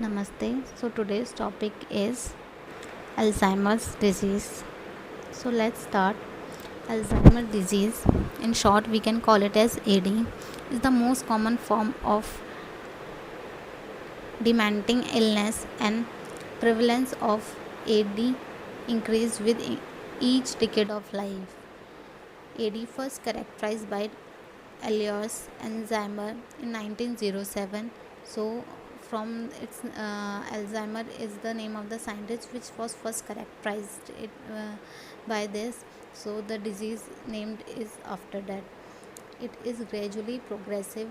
Namaste. So today's topic is Alzheimer's disease. So let's start. Alzheimer's disease, in short we can call it as AD, is the most common form of dementing illness, and prevalence of AD increased with each decade of life. AD first characterized by Alois Alzheimer in 1907. So from its Alzheimer is the name of the scientist which was first characterized by this. So the disease named is after that. It is gradually progressive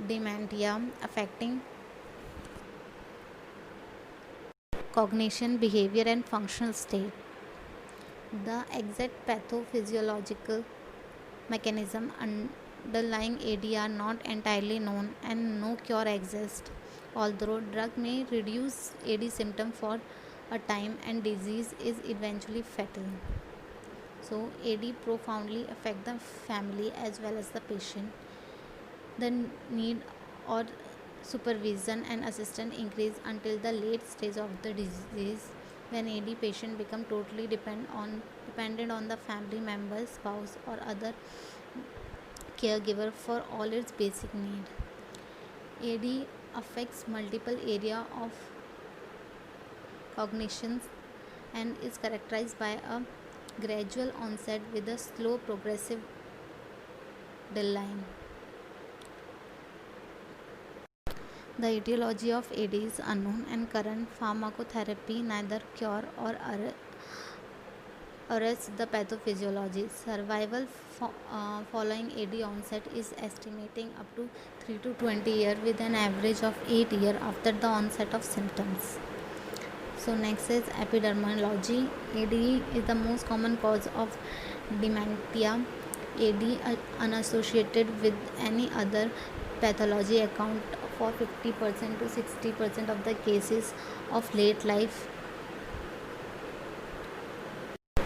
dementia affecting cognition, behavior, and functional state. The exact pathophysiological mechanism underlying AD are not entirely known, and no cure exists. Although drug may reduce AD symptom for a time, and disease is eventually fatal. So AD profoundly affect the family as well as the patient. The need or supervision and assistance increase until the late stage of the disease, when AD patient become totally dependent on the family member, spouse, or other caregiver for all its basic need. AD affects multiple area of cognition and is characterized by a gradual onset with a slow progressive decline. The etiology of AD is unknown, and current pharmacotherapy neither cure or arrest the pathophysiology. Survival following AD onset is estimating up to 3 to 20 years, with an average of 8 years after the onset of symptoms. So next is epidemiology. AD is the most common cause of dementia. AD unassociated with any other pathology account for 50% to 60% of the cases of late life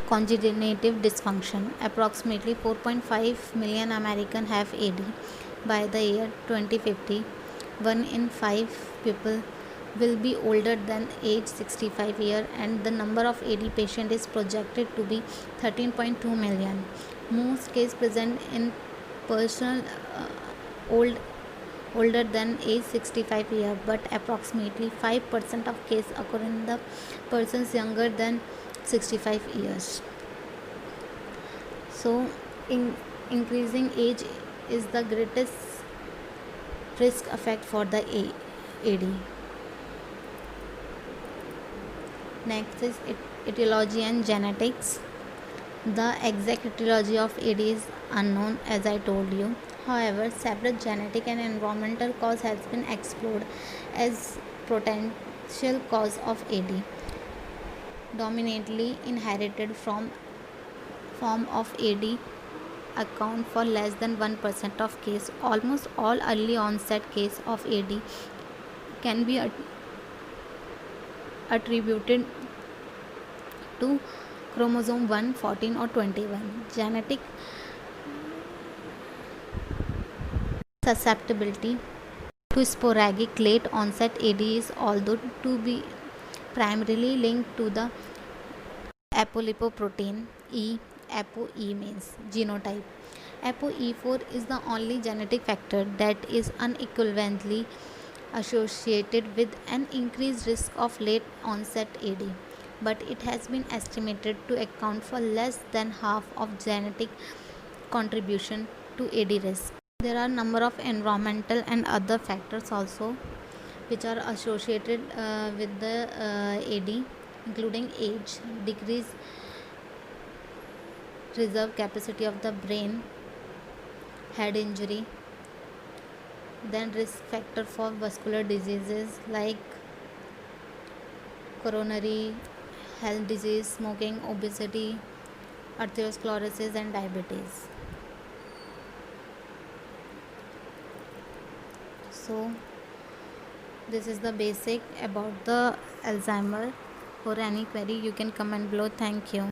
congenital dysfunction. Approximately 4.5 million Americans have AD. By the year 2050, 1 in 5 people will be older than age 65 years, and the number of AD patients is projected to be 13.2 million. Most cases present in personal older than age 65 years, but approximately 5% of cases occur in the persons younger than 65 years. So increasing age is the greatest risk effect for the AD. Next is etiology and genetics. The exact etiology of AD is unknown, as I told you. However, several genetic and environmental cause has been explored as potential cause of AD. Dominantly inherited form of AD account for less than 1% of cases. Almost all early onset cases of AD can be attributed to chromosome 1, 14, or 21. Genetic susceptibility to sporadic late onset AD is although to be primarily linked to the apolipoprotein E. ApoE means genotype. ApoE4 is the only genetic factor that is unequivocally associated with an increased risk of late onset AD, but it has been estimated to account for less than half of genetic contribution to AD risk. There are a number of environmental and other factors also which are associated with the AD, including age, decreased reserve capacity of the brain, head injury, then risk factor for vascular diseases like coronary health disease, smoking, obesity, arteriosclerosis, and diabetes. So this is the basic about the Alzheimer. For any query you can comment below. Thank you.